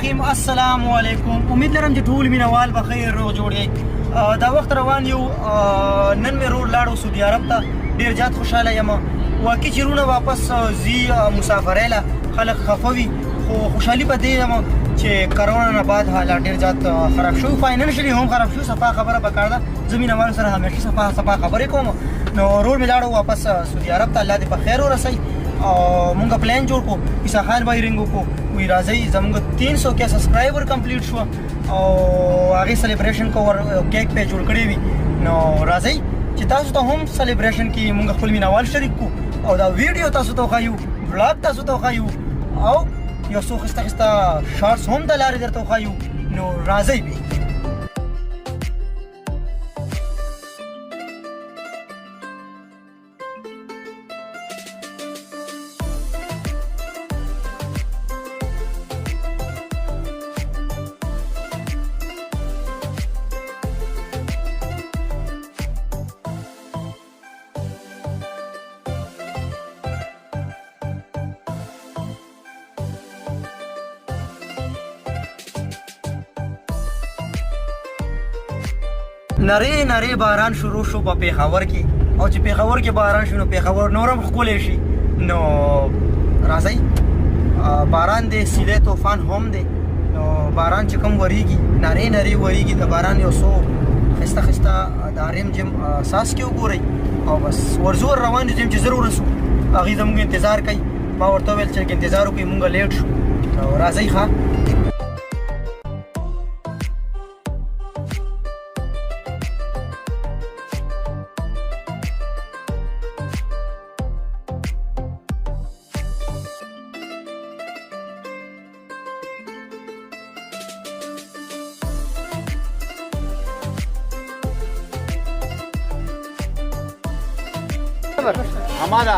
الرحیم. السلام علیکم. امید لرم چې ټول مینوال به خیر روغ جوړ یې. دا وخت روان یو نن مې روډ لاړو سعودي عرب ته. ډېر زیات خوشحاله یم. واقعي چې رونه واپس ځي مسافرۍ له خلک خفه وي، خو خوشحالي په دې یم چې کرونا نه بعد حالات ډېر زیات خراب شوي، فاینانشلي هم خراب شو. صفا خبره پکار ده. زه مینوالو سره همیشه صفا خبرې کوم. نو روډ مې لاړو واپس سعودي عرب ته. الله دې په خیر ورسوي. مونږ پلان جوړ کو، عیسی خان بھائی رنګ وکړو، وی راځي زموږ 300 کې سبسکرایبر کمپلیټ شو او هغه سلیبریشن کو ور کیک په جوړ کړی وی. نو راځي چې تاسو ته هم سلیبریشن کې مونږ خپل مینوال شریک کو او دا ویډیو تاسو ته خایو، ولاګ تاسو ته خایو او یو څو خسته شارټس هم د لارې درته خایو. نو راځي به نری باران شروع شو په پیښور کې، او چې پیښور کې باران شو نو پیښور نورم ښکلی شي. نو راځئ باران دی، سیلې طوفان هم دی. نو باران چې کوم وریږي نری وریږي، د باران یو څو خسته د ریم جم ساس کې وګورئ او بس ورزور روان دي چې زر ورسو. هغوی زموږ انتظار کوي. ما ورته وویل چې انتظار وکړئ، مونږ لیټ شو. نو راځئ ښه हमारा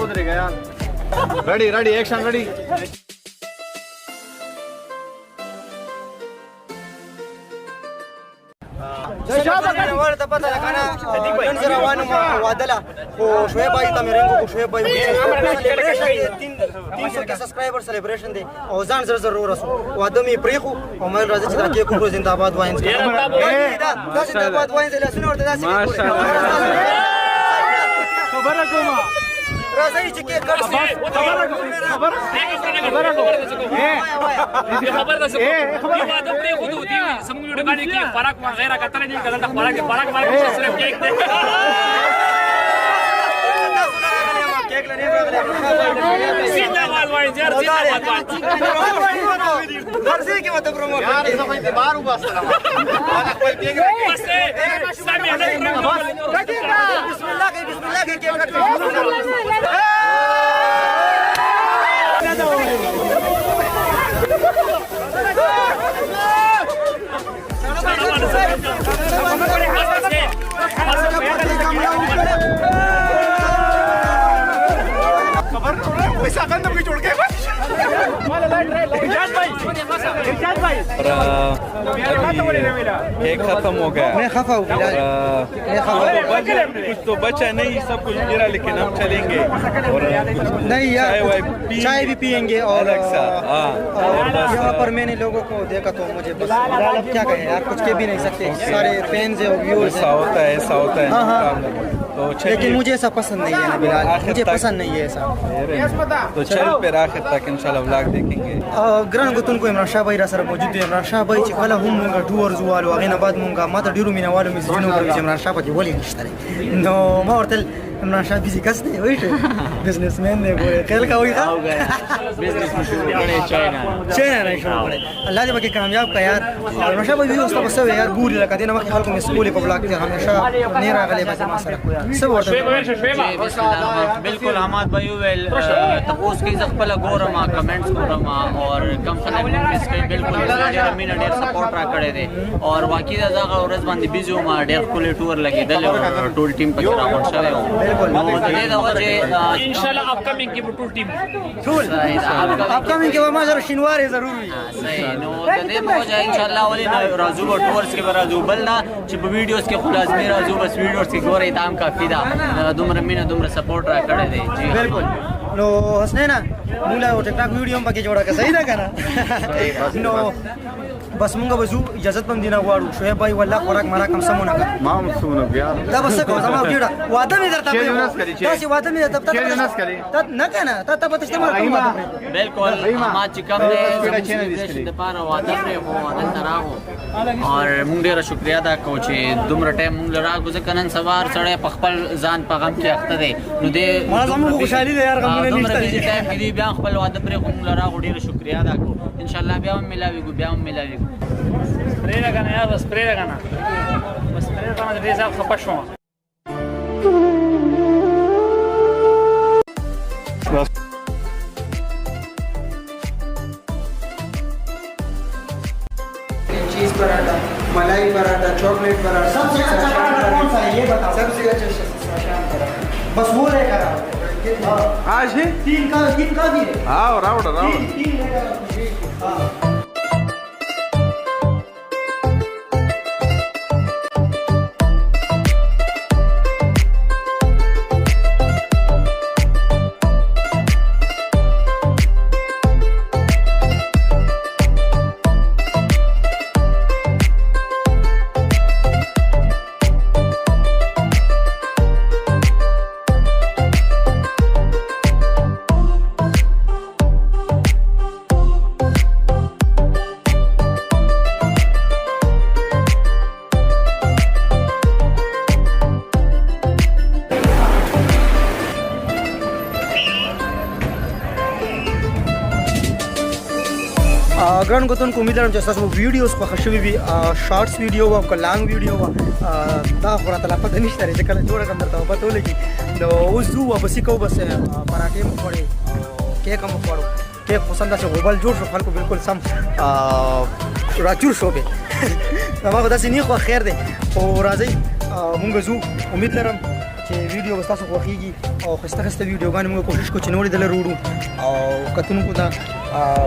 उधर गया. Ready action ready. ورته پته ده کنه نن زه روان یم وادله، خو شعیب بھائی ته مې رنګ وکړو. شعیب بھائی 300 کې سبسکرایبر سلیبریشن دی او ځان زر ورسو. واده مې پرېښو او مې راځي چې دا کیک وکړو. زنده آباد واینز دا زنده آباد واینز لاسونه ورته داسې خبره کومه. راځي چې کیک کټ شي. خبره ده څه خبره واده پرېښو دی زموږ ویډیو باندې کې فرق وغیرہ کتل دي کله دا فرق باندې صرف کیک دی. کیک لري زنده آباد واینز یار، زنده آباد واینز درځي کې مته پرومو یار. زه خو دې بار وباسلم انا خپل کیک بس سامي نه بسم الله کې کیک کټ. केक खत्म हो गया. मैं खफा हूँ कुछ तो बचा नहीं, सब कुछ गिरा, लेकिन हम चलेंगे और नहीं यार, चाय भी पियेंगे और यहाँ पर मैंने लोगों को देखा तो मुझे बस अब क्या कहें यार, कुछ कह भी नहीं सकते. सारे फैंस है, व्यूअर्स ऐसा होता है. हाँ. तो लेकिन मुझे ऐसा पसंद नहीं है बिलाल, मुझे पसंद नहीं है ऐसा. तो चल फिर आखिर तक इंशाल्लाह व्लॉग देखेंगे. ګران غوښتونکو عمران شاه بھائی را سره موجود دی. عمران شاه بھائی چې کله هم مونږ ټور زوالو هغې نه بعد مونږ ما ته ډېرو مینهوالو میسیجونه وکړل چې عمران شاه پکې ولې نشته دی. نو ما ورته ویل عمران شاه بیزي کس دی، وایي بزنس مین دی. ګورې خیال کوئ بزنس مې شروع کړی، چاینا نه شروع کړی. الله دې پکې کامیاب کړه یار. عمران شاه بھائی اوس ته به څه وایي یار، ګوري لکه دې نه مخکې خلکو مې سکولې په بلاک کې همیشه نه راغلی به ما سره څه ورته बिल्कुल हमाद भाई वेल तपोस के खपल गोरमा कमेंट्स गोरमा और कम खलक इस पे बिल्कुल डेर मीना डेर सपोर्ट रा करे दे और बाकी दा जगह औरस बांधी बिजो मा डेर कुले टूर लगे दल टूल टीम पर रा और शवे हो दे दा वजे इंशाल्लाह अपकमिंग की टूल टीम टूल अपकमिंग के ما जरा شینوار ضروري सही नो दे मो जाए इंशाल्लाह वाली राजू टूर्स के राजू बलना چې वीडियोस के خلاص मेरा राजू बस वीडियोस के गोरे तام काफी दा दुमर मीना दुमर सपोर्ट रा करे दे. बिल्कुल. نو حسنینا موږ له ټیک ټاک ویډیو هم پکې جوړه کړه صحیح ده کنه نو بس مونږ به زو اجازه هم دینه غواړو شعیب بھائی والله خوراک مرا کم سمونه کړ ما مسونه بیا دا بس کو زما ډیره واده مې درته چیرې ونس کړي، چیرې؟ تاسو واده مې درته چیرې ونس کړي؟ نه کنه ته په تاسو ما کوم واده बिल्कुल ما چې کوم دی د پاره واده پرې هو دلته راغو اور موږ ډیره شکریا ادا کوو چې دومره ټایم موږ راغو ځکه نن سوار سړی په خپل ځان په غم کې اخته دی نو دې ما زموږ خوشحالي ده یار غمونه دومره نشته بیزی ټایم کې دی بیا خپل واده پرې خو موږ راغو ډیره شکریا ادا کوو ان شاء الله بیا هم ملاويږو بیا هم ملاويږو سپری لګنه یار بس سپری لګنه بس سپری لګنه دې ځاب خپه شوم चीज पराठा मलाई पराठा चॉकलेट पराठा सबसे अच्छा पराठा कौन सा है ये बताओ सबसे अच्छा शाम पराठा बस वो लेकर आओ आज है तीन का भी है हाँ रावड़ तीन लेकर आओ हाँ ګران کوتون کو امید لرم چې تاسو ویډیوز په خوشوي وي شارټس ویډیو او کلانګ ویډیو دا خو راته لا پته نشته چې کله جوړه کوم درته پته ولګي نو اوس زو واپس کو بس پراټې مو خوړې کیک مو خوړو کیک پسند چې غوبل جوړ شو خلکو بالکل سم راچور شو به ما خو داسې نه خو خیر دی او راځي مونږ زو امید لرم چې ویډیو تاسو خوښیږي او خسته خسته ویډیوګانې موږ کوشش کوو چې نورې دلته وروړو او کتونکو ته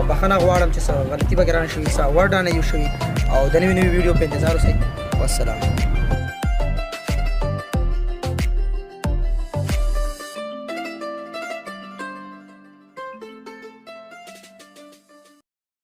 بخښنه غواړم چې څه غلطي به ګرانه شوي څه ورډ نه یو شوي او د نوې ویډیو په انتظار اوسئ والسلام